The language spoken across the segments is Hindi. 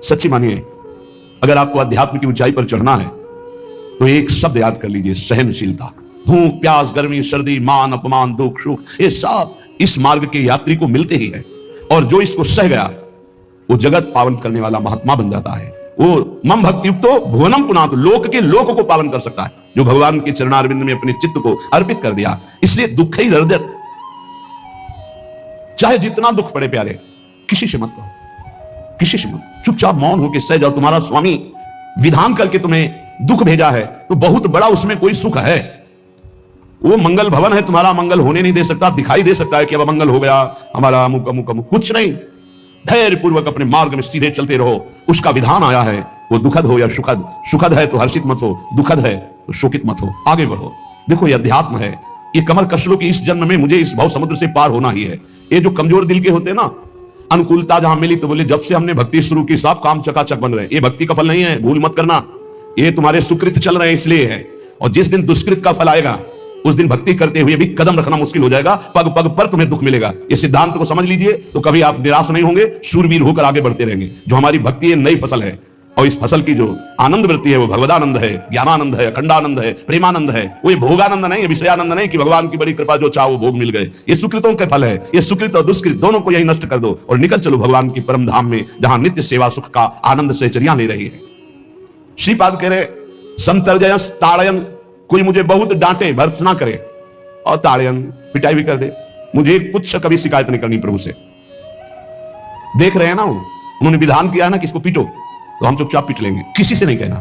सच्ची मानिए, अगर आपको अध्यात्म की ऊंचाई पर चढ़ना है तो एक शब्द याद कर लीजिए, सहनशीलता। भूख प्यास गर्मी सर्दी मान अपमान दुख सुख, ये सब इस मार्ग के यात्री को मिलते ही है। और जो इसको सह गया वो जगत पावन करने वाला महात्मा बन जाता है। वो मम भक्ति युक्तो भुवनम पुनातु, लोक के लोक को पावन कर सकता है जो भगवान के चरणारविंद में अपने चित्त को अर्पित कर दिया। इसलिए दुख ही हृदय, चाहे जितना दुख पड़े प्यारे, किसी से मत कहो, किसी से मत, चुपचाप मौन होकर सह जाओ। तुम्हारा स्वामी विधान करके तुम्हें दुख भेजा है तो बहुत बड़ा उसमें कोई सुख है। वो मंगल भवन है, तुम्हारा मंगल होने नहीं दे सकता। दिखाई दे सकता है कि अब मंगल हो गया हमारा, अमुक अमुक अमुक, कुछ नहीं। धैर्य पूर्वक अपने मार्ग में सीधे चलते रहो। उसका विधान आया है, वो दुखद हो या सुखद, सुखद है तो हर्षित मत हो, दुखद है तो शोकित मत हो, आगे बढ़ो। देखो ये अध्यात्म है, ये कमर कस लो कि इस जन्म में मुझे इस भव समुद्र से पार होना ही है। ये जो कमजोर दिल के होते हैं ना, अनुकूलता जहां मिली तो बोले जब से हमने भक्ति शुरू की सब काम चकाचक बन रहे। ये भक्ति का फल नहीं है, भूल मत करना। ये तुम्हारे सुकृत चल रहे हैं इसलिए है। और जिस दिन दुष्कृत का फल आएगा उस दिन भक्ति करते हुए भी कदम रखना मुश्किल हो जाएगा, पग पग पर तुम्हें दुख मिलेगा। ये सिद्धांत को समझ लीजिए तो कभी आप निराश नहीं होंगे, शूरवीर होकर आगे बढ़ते रहेंगे। जो हमारी भक्ति है नई फसल है, और इस फसल की जो आनंद वृत्ति है वो भगवदानंद है, ज्ञानानंद है, अखंडानंद है, प्रेमानंद है। वो ये भोगानंद नहीं है, विषयानंद नहीं कि भगवान की बड़ी कृपा जो चाहो वो भोग मिल गए। ये सुकृतों के फल है। ये सुकृत और दुष्कृत दोनों को यही नष्ट कर दो और निकल चलो भगवान की परम धाम में, जहां नित्य सेवा सुख का आनंद से चरिया ले रही है। श्रीपाद कह रहे संतर्जयस ताड़यन, कोई मुझे बहुत डांटे भर्त्सना करे और ताड़यन पिटाई भी कर दे, मुझे कुछ कभी शिकायत नहीं करनी प्रभु से। देख रहे हैं ना, वो उन्होंने विधान किया है ना कि इसको पीटो, तो हम चुपचाप पीट लेंगे, किसी से नहीं कहना।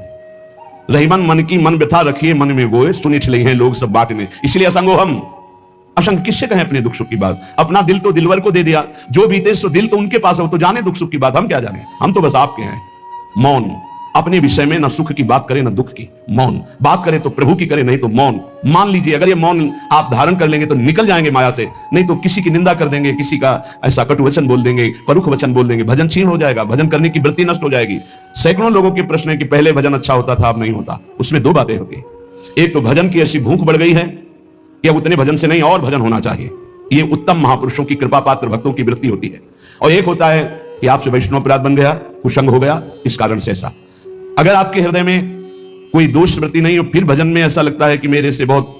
रहीमन मन की मन व्यथा रखिए मन में गोए, सुनी छिले हैं लोग सब बांटने। इसलिए असंगो हम, असंग किससे कहें अपने दुख सुख की बात। अपना दिल तो दिलवर को दे दिया, जो बीते सो दिल तो उनके पास है, वो तो जाने दुख सुख की बात, हम क्या जाने, हम तो बस आपके हैं। मौन, अपने विषय में ना सुख की बात करे ना दुख की, मौन। बात करे तो प्रभु की करे, नहीं तो मौन। मान लीजिए अगर ये मौन आप धारण कर लेंगे तो निकल जाएंगे माया से, नहीं तो किसी की निंदा कर देंगे, किसी का ऐसा कटु वचन बोल देंगे, परुख वचन बोल देंगे, भजन छीन हो जाएगा, भजन करने की वृत्ति नष्ट हो जाएगी। सैकड़ों लोगों के प्रश्न है कि पहले भजन अच्छा होता था अब नहीं होता। उसमें दो बातें होती है, एक तो भजन की ऐसी भूख बढ़ गई है कि अब उतने भजन से नहीं और भजन होना चाहिए, ये उत्तम महापुरुषों की कृपा पात्र भक्तों की वृत्ति होती है। और एक होता है कि आपसे वैष्णव अपराध बन गया, कुसंग हो गया, इस कारण से ऐसा। अगर आपके हृदय में कोई दोष वृत्ति नहीं हो, फिर भजन में ऐसा लगता है कि मेरे से बहुत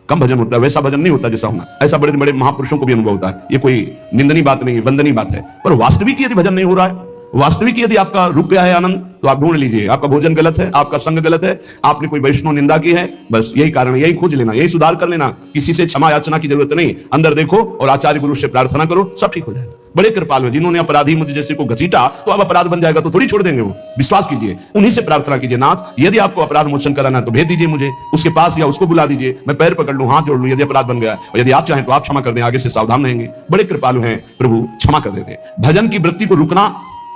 कम भजन होता है, वैसा भजन नहीं होता जैसा होना। ऐसा बड़े बड़े महापुरुषों को भी अनुभव होता है। ये कोई निंदनीय बात नहीं है, वंदनीय बात है। पर वास्तविक यदि भजन नहीं हो रहा है, वास्तविक यदि आपका रुक गया है आनंद, तो आप ढूंढ लीजिए आपका भोजन गलत है, आपका संग गलत है, आपने कोई वैष्णव निंदा की है, बस यही कारण, यही खोज लेना, यही सुधार कर लेना। किसी से क्षमा याचना की जरूरत नहीं, अंदर देखो और आचार्य गुरु से प्रार्थना करो, सब ठीक हो जाएगा। बड़े कृपालु हैं, जिन्होंने अपराधी मुझे जैसे को घसीटा तो अब अपराध बन जाएगा तो थोड़ी छोड़ देंगे वो, विश्वास कीजिए। उन्हीं से प्रार्थना कीजिए, नाथ यदि आपको अपराध मोचन कराना है तो भेज दीजिए मुझे उसके पास, या उसको बुला दीजिए, मैं पैर पकड़ लूं, हाथ जोड़ लूं, यदि अपराध बन गया और यदि आप चाहें तो आप क्षमा कर दें, आगे से सावधान रहेंगे। बड़े कृपालु हैं प्रभु, क्षमा कर देते। भजन की वृत्ति को रुकना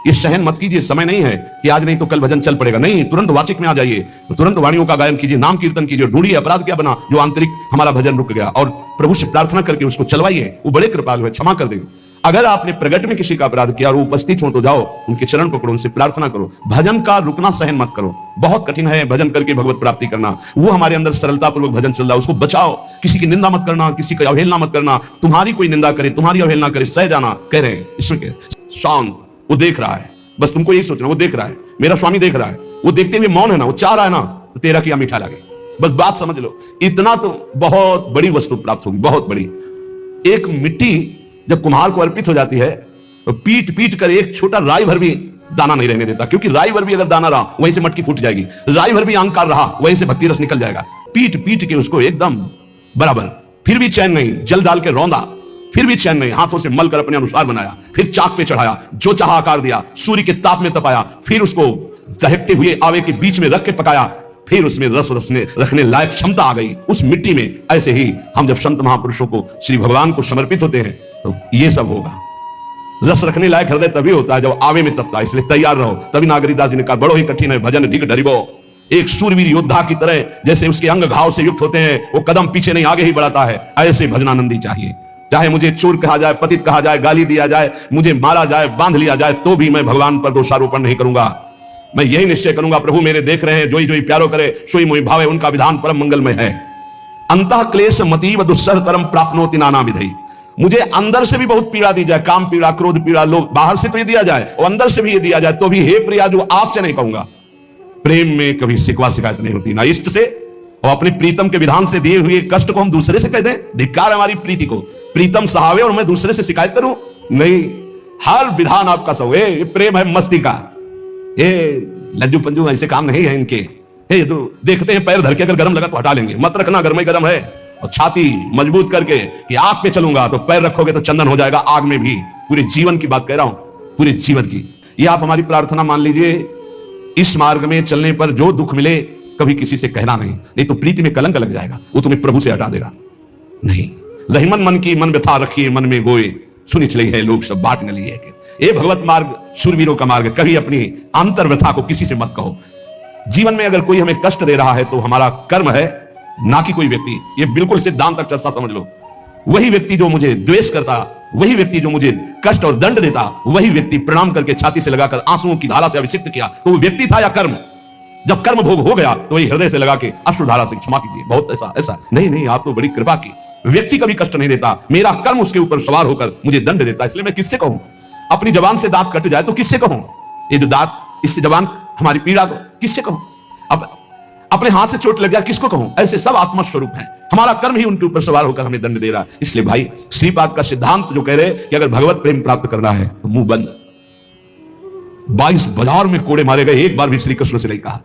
ये सहन मत कीजिए, समय नहीं है कि आज नहीं तो कल भजन चल पड़ेगा, नहीं, तुरंत वाचिक में आ जाइए, तुरंत वाणियों का गायन कीजिए, नाम कीर्तन कीजिए, ढूंढिए अपराध क्या बना जो आंतरिक हमारा भजन रुक गया, और प्रभु से प्रार्थना करके उसको चलवाइए। वो बड़े कृपालु है, क्षमा कर देंगे। अगर आपने प्रगट में किसी का अपराध किया और वो उपस्थित हो तो जाओ उनके चरण पकड़ो, उनसे प्रार्थना करो। भजन का रुकना सहन मत करो, बहुत कठिन है भजन करके भगवत प्राप्ति करना। वो हमारे अंदर सरलता पूर्वक भजन चल रहा है, उसको बचाओ। किसी की निंदा मत करना, किसी की अवहेलना मत करना। तुम्हारी कोई निंदा करे, तुम्हारी अवहेलना करे, सह जाना, कह रहे हैं ईश्वर के शांत, वो देख रहा है, बस तुमको यही सोचना, वो देख रहा है, मेरा स्वामी देख रहा है। वो देखते हुए मौन है ना, वो चाह रहा है ना, तो तेरा किया मीठा लगे, बस बात समझ लो। इतना तो बहुत बड़ी वस्तु प्राप्त होगी, बहुत बड़ी। एक मिट्टी जब कुम्हार को अर्पित हो जाती है तो पीट पीट कर एक छोटा राई भर भी दाना नहीं रहने देता, क्योंकि राई भर भी अगर दाना रहा वहीं से मटकी फूट जाएगी, राई भर भी अहंकार रहा वहीं से भक्ति रस निकल जाएगा। पीट पीट के उसको एकदम बराबर, फिर भी चैन नहीं, जल डाल के रौंदा, फिर भी चैन नहीं, हाथों से मल कर अपने अनुसार बनाया, फिर चाक पे चढ़ाया, जो चाहा आकार दिया, सूर्य के ताप में तपाया, फिर उसको दहकते हुए आवे के बीच में रख के पकाया, फिर उसमें रस रखने लायक क्षमता आ गई उस मिट्टी में। ऐसे ही हम जब संत महापुरुषों को श्री भगवान को समर्पित होते हैं तो ये सब होगा। रस रखने लायक हृदय तभी होता है जब आवे में तपता है, इसलिए तैयार रहो। तभी नागरीदास जी ने कहा बड़ो ही कठिन है भजन ढिग डरिबो। एक सूरवीर योद्धा की तरह जैसे उसके अंग घाव से युक्त होते हैं, वो कदम पीछे नहीं आगे ही बढ़ाता है, ऐसे भजनानंदी चाहिए। चाहे मुझे चोर कहा जाए, पतित कहा जाए, गाली दिया जाए, मुझे मारा जाए, बांध लिया जाए, तो भी मैं भगवान पर दोषारोपण नहीं करूंगा। मैं यही निश्चय करूंगा, प्रभु मेरे देख रहे हैं, जोई जोई प्यारो करे सोई मोहि भावे, उनका विधान परम मंगलमय है। अंतः क्लेश मतीव दुस्सह तरम प्राप्नोति नाना विधि। मुझे अंदर से भी बहुत पीड़ा दी जाए, काम पीड़ा, क्रोध पीड़ा, लोग बाहर से तो ये दिया जाए और अंदर से भी ये दिया जाए, तो भी हे प्रिया, जो आपसे नहीं कहूंगा। प्रेम में कभी शिकवा शिकायत नहीं होती, ना इष्ट से और अपने प्रीतम के विधान से दिए हुए कष्ट को हम दूसरे से कह दें। धिक्कार है हमारी प्रीति को, प्रीतम सहावे और मैं दूसरे से शिकायत करूं? नहीं, हर विधान आपका सहो। ये प्रेम है मस्ती का, ये लज्जू पंजू ऐसे काम नहीं है इनके। ये तो देखते हैं पैर धर के अगर गर्म लगा तो हटा लेंगे, मत रखना गर्म ही गर्म है। और छाती मजबूत करके कि आग पे चलूंगा, तो पैर रखोगे तो चंदन हो जाएगा आग में भी। पूरे जीवन की बात कह रहा हूं, पूरे जीवन की। ये आप हमारी प्रार्थना मान लीजिए, इस मार्ग में चलने पर जो दुख मिले कभी किसी से कहना नहीं, नहीं तो प्रीति में कलंक लग जाएगा, वो तुम्हें प्रभु से हटा देगा। नहीं, रहीमन मन की मन व्यथा रखिए मन में गोए, सुनी चली है लोग सब बाट न लिए। ये भगवत मार्ग शूरवीरों का मार्ग है। कभी अपनी अंतर व्यथा को किसी से मत कहो। जीवन में अगर कोई हमें कष्ट दे रहा है तो हमारा कर्म है, ना कि कोई व्यक्ति। ये बिल्कुल सिद्धांत तक चर्चा समझ लो। वही व्यक्ति जो मुझे द्वेष करता, वही व्यक्ति जो मुझे कष्ट और दंड देता, वही व्यक्ति प्रणाम करके छाती से लगाकर आंसुओं की धारा से अभिषिक्त किया, तो वो व्यक्ति था या कर्म? जब कर्म भोग हो गया तो वही हृदय से लगा के अश्रुधारा से क्षमा कीजिए, बहुत ऐसा नहीं नहीं, आप तो बड़ी कृपा की। व्यक्ति कभी कष्ट नहीं देता, मेरा कर्म उसके ऊपर सवार होकर मुझे दंड देता। इसलिए मैं किससे कहूं? अपनी जबान से दांत कट जाए तो किससे कहूं? ये जो दांत, इससे जबान हमारी पीड़ा को किससे कहूं? अब अपने हाथ से चोट लग जाए किसको कहूं? ऐसे सब आत्मा स्वरूप हैं, हमारा कर्म ही उनके ऊपर सवार होकर हमें दंड दे रहा है। इसलिए भाई, श्रीपाद का सिद्धांत जो कह रहे कि अगर भगवत प्रेम प्राप्त करना है तो मुंह बंद। 22 बाजार में कोड़े मारे गए, एक बार भी श्री कृष्ण से नहीं कहा।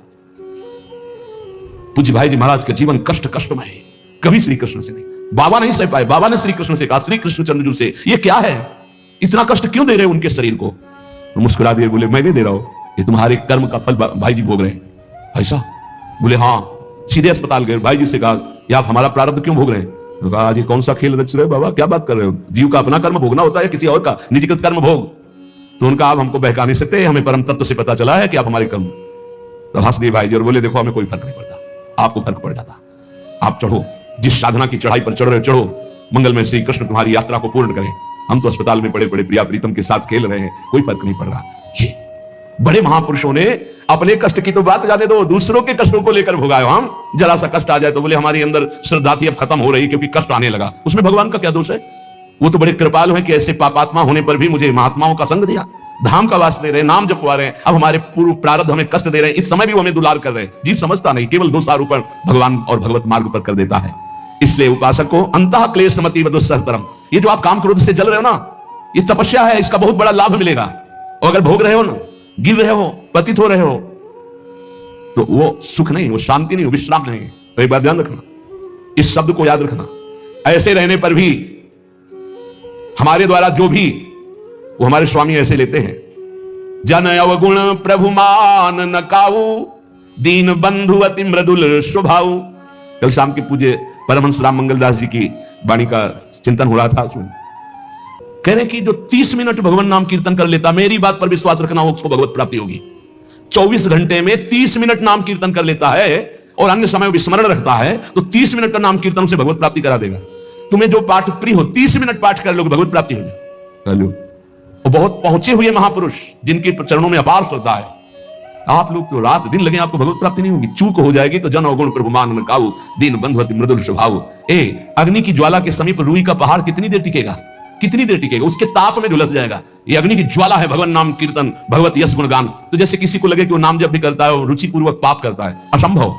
पूज्य भाई जी महाराज का जीवन कष्टमय है, कभी श्री कृष्ण से नहीं। बाबा नहीं सह पाए, बाबा ने श्री कृष्ण से कहा, श्री कृष्ण चंद्र से, ये क्या है, इतना कष्ट क्यों दे रहे हो उनके शरीर को? तो मुस्कुरा दिए, बोले मैं नहीं दे रहा हूं, ये तुम्हारे कर्म का फल भाई जी भोग रहे हैं। ऐसा? बोले हाँ। सीधे अस्पताल गए, भाई जी से कहा, ये आप हमारा प्रारब्ध क्यों भोग रहे हैं? तो कहा, जी कौन सा खेल रच रहे हो बाबा, क्या बात कर रहे हो? जीव का अपना कर्म भोगना होता है, किसी और का निजीकृत कर्म भोग? तो उनका आप हमको बहका नहीं सकते, हमें परम तत्व से पता चला है कि आप हमारे कर्म। तो हंस दिए भाई जी और बोले, देखो हमें कोई फर्क नहीं पड़ता, आपको फर्क पड़ जाता। आप चढ़ो, जिस साधना की चढ़ाई पर चढ़ रहे हो चढ़ो, मंगलमय श्री कृष्ण तुम्हारी यात्रा को पूर्ण करें। हम तो अस्पताल में पड़े पड़े प्रिया प्रीतम के साथ खेल रहे हैं, कोई फर्क नहीं पड़ रहा। ये बड़े महापुरुषों ने अपने कष्ट की तो बात जाने दो, दूसरों के कष्टों को लेकर भोगाए। हम जरा सा कष्ट आ जाए तो बोले हमारी अंदर श्रद्धा थी अब खत्म हो रही क्योंकि कष्ट आने लगा। उसमें भगवान का क्या दोष है? वो तो बड़े कृपालु हैं कि ऐसे पापात्मा होने पर भी मुझे महात्माओं का संग दिया, धाम का वास दे रहे, नाम जपवा रहे हैं। अब हमारे पूर्व प्रारब्ध हमें कष्ट दे रहे हैं, इस समय भी वो हमें दुलार कर रहे हैं। जीव समझता नहीं, केवल दोषारोपण भगवान और भगवत मार्ग पर कर देता है। इसलिए उपासक को अंतः क्लेशमति वदुस्सहतरम, ये जो आप काम क्रोध से जल रहे हो ना, ये तपस्या है, इसका बहुत बड़ा लाभ मिलेगा। और अगर भोग रहे हो ना, गिर रहे हो, पतित हो रहे हो, तो वो सुख नहीं, वो शांति नहीं, वो विश्राम नहीं है। तो एक बात ध्यान रखना, इस शब्द को याद रखना। ऐसे रहने पर भी हमारे द्वारा जो भी, वो हमारे स्वामी ऐसे लेते हैं, जन अवगुण प्रभु मान न काऊ, दीन बंधु अति मृदुल स्वभाव। कल शाम के पूज्य परमहंस राम मंगलदास जी की वाणी का चिंतन हो रहा था, उसमें कह रहे कि जो 30 मिनट भगवान नाम कीर्तन कर लेता, मेरी बात पर विश्वास रखना, हो उसको भगवत प्राप्ति होगी। 24 घंटे में 30 मिनट नाम कीर्तन कर लेता है और अन्य समय विस्मरण रखता है, तो 30 मिनट का नाम कीर्तन से भगवत प्राप्ति करा देगा। तुम्हें जो पाठ प्रिय हो, 30 मिनट पाठ कर लोगे, भगवत प्राप्ति हो जाए। और बहुत पहुंचे हुए महापुरुष जिनके चरणों में अपार श्रद्धा है, आप लोग तो रात दिन लगे, आपको भगवत प्राप्ति नहीं होगी। चूक हो जाएगी तो जन अवगुण प्रभु मान न काऊ, दीन बंधु अति मृदुल स्वभाव। अग्नि की ज्वाला के समीप रुई का पहाड़ कितनी देर टिकेगा? कितनी देर टिकेगा? उसके ताप में झुलस जाएगा। ये अग्नि की ज्वाला है भगवान नाम कीर्तन, भगवत यश गुणगान। तो जैसे किसी को लगे कि वो नाम जप भी करता है और रुचि पूर्वक पाप करता है, असंभव।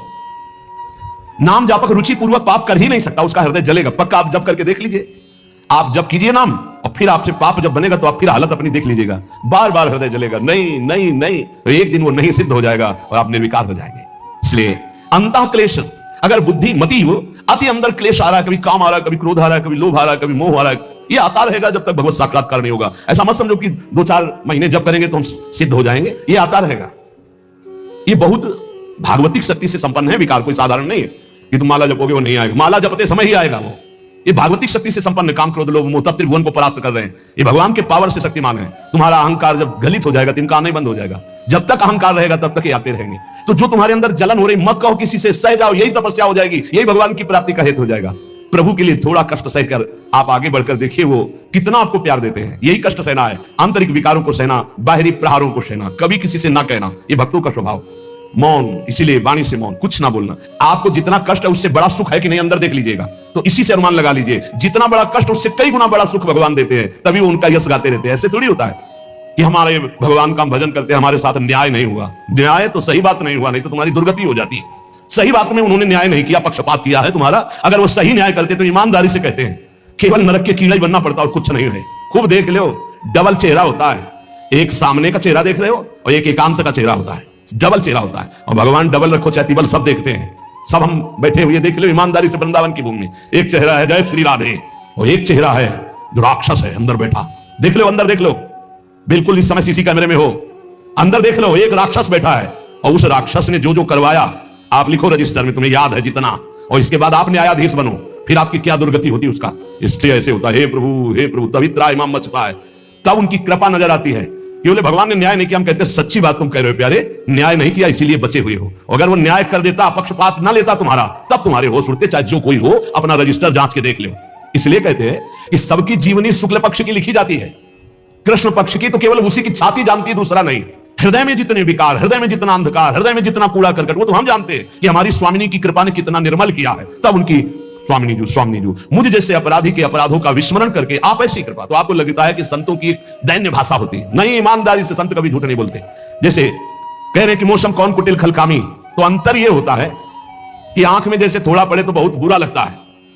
नाम जापक रुचि पूर्वक पाप कर ही नहीं सकता, उसका हृदय जलेगा। पक्का आप जप करके देख लीजिए, आप जप कीजिए नाम और फिर आपसे पाप जब बनेगा तो आप फिर हालत अपनी देख लीजिएगा, बार बार हृदय जलेगा, नहीं नहीं नहीं, तो एक दिन वो नहीं सिद्ध हो जाएगा और आप निर्विकार हो जाएंगे। इसलिए अंतः क्लेश, अगर बुद्धि मति हो, अति अंदर क्लेश आ रहा है, कभी काम आ रहा है, कभी क्रोध आ रहा है, कभी लोभ आ रहा है, कभी मोह आ रहा है, ये आता रहेगा जब तक भगवत साक्षात्कार नहीं होगा। ऐसा मत समझो कि 2-4 महीने जप करेंगे तो हम सिद्ध हो जाएंगे, ये आता रहेगा। ये बहुत भागवतिक शक्ति से संपन्न है विकार, कोई साधारण नहीं है कि तुम माला जपोगे वो नहीं आएगा, माला जपते समय ही आएगा वो। ये भागवतिक शक्ति से संपन्न, काम क्रोध लोभ मोह तब त्रिभुवन को प्राप्त कर रहे हैं, ये भगवान के पावर से शक्तिमान है। तुम्हारा अहंकार जब गलित हो जाएगा, तिनका आना ही बंद हो जाएगा। जब तक अहंकार रहेगा तब तक ये आते रहेंगे। तो जो तुम्हारे अंदर जलन हो रही, मत कहो किसी से, सह जाओ, यही तपस्या हो जाएगी, यही भगवान की प्राप्ति का हेतु हो जाएगा। प्रभु के लिए थोड़ा कष्ट सहकर आप आगे बढ़कर देखिए वो कितना आपको प्यार देते हैं। यही कष्ट सहना है, आंतरिक विकारों को सहना, बाहरी प्रहारों को सहना, कभी किसी से ना कहना, ये भक्तों का स्वभाव। मौन, इसीलिए वाणी से मौन, कुछ ना बोलना। आपको जितना कष्ट है उससे बड़ा सुख है कि नहीं, अंदर देख लीजिएगा तो इसी से अनुमान लगा लीजिए। जितना बड़ा कष्ट उससे कई गुना बड़ा सुख भगवान देते हैं, तभी वो उनका यश गाते रहते हैं। ऐसे थोड़ी होता है कि हमारे भगवान का हम भजन करते हैं, हमारे साथ न्याय नहीं हुआ। न्याय तो सही बात नहीं हुआ, नहीं तो तुम्हारी दुर्गति हो जाती है। सही बात में उन्होंने न्याय नहीं किया, पक्षपात किया है तुम्हारा। अगर वो सही न्याय करते तो ईमानदारी से कहते हैं, केवल नरक के कीड़ा ही बनना पड़ता और कुछ नहीं है। खूब देख लो, डबल चेहरा होता है, एक सामने का चेहरा देख रहे हो और एक एकांत का चेहरा होता है, डबल चेहरा होता है। और भगवान डबल रखो चाहे तिबल, सब देखते हैं। सब हम बैठे हुए देख लो ईमानदारी से वृंदावन की भूमि में। एक चेहरा है जय श्री राधे और एक चेहरा है जो राक्षस है अंदर बैठा। देख लो, अंदर देख लो, बिल्कुल इस समय सीसी कैमरे में हो, अंदर देख लो, एक राक्षस बैठा है और उस राक्षस ने जो जो करवाया आप लिखो रजिस्टर में, तुम्हें याद है जितना, और इसके बाद आप न्यायाधीश बनो, फिर आपकी क्या दुर्गति होती है उसका। इससे ऐसे होता है, हे प्रभु तभी त्राहिमाम मचता है, तब उनकी कृपा नजर आती है कि बोले भगवान ने न्याय नहीं किया। हम कहते हैं सच्ची बात तुम कह रहे हो प्यारे, न्याय नहीं किया इसीलिए बचे हुए हो। अगर वो न्याय कर देता, पक्षपात ना लेता तुम्हारा, तब तुम्हारे होश उड़ते, चाहे जो कोई हो, अपना रजिस्टर जांच के देख लो। इसलिए कहते हैं कि सबकी जीवनी शुक्ल पक्ष की लिखी जाती है, कृष्ण पक्ष की तो केवल उसी की छाती जानती है, दूसरा नहीं। हृदय में जितने विकार, हृदय में जितना अंधकार, हृदय में जितना कूड़ा करकट, वो तो हम जानते हैं कि हमारी स्वामिनी की कृपा ने कितना निर्मल किया है। तब उनकी स्वामिनी जू मुझ जैसे अपराधी के अपराधों का विस्मरण करके आप ऐसी कृपा, तो आपको लगता है कि संतों की दैन्य भाषा होती है। नहीं, ईमानदारी से संत कभी झूठ नहीं बोलते। जैसे कह रहे कि मौसम कौन कुटिल खल कामी, तो अंतर यह होता है कि आंख में जैसे थोड़ा पड़े तो बहुत बुरा लगता है,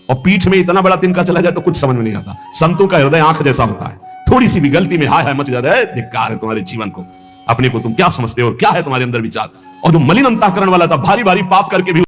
और पीठ में इतना बड़ा तिनका चला जाए तो कुछ समझ में नहीं आता। संतों का हृदय आंख जैसा होता है, थोड़ी सी भी गलती में हाय हाय मच जाता है, धिक्कार है तुम्हारे जीवन को, अपने को तुम क्या समझते हो और क्या है तुम्हारे अंदर विचार। और जो मलिन अंतःकरण वाला था, भारी भारी पाप करके भी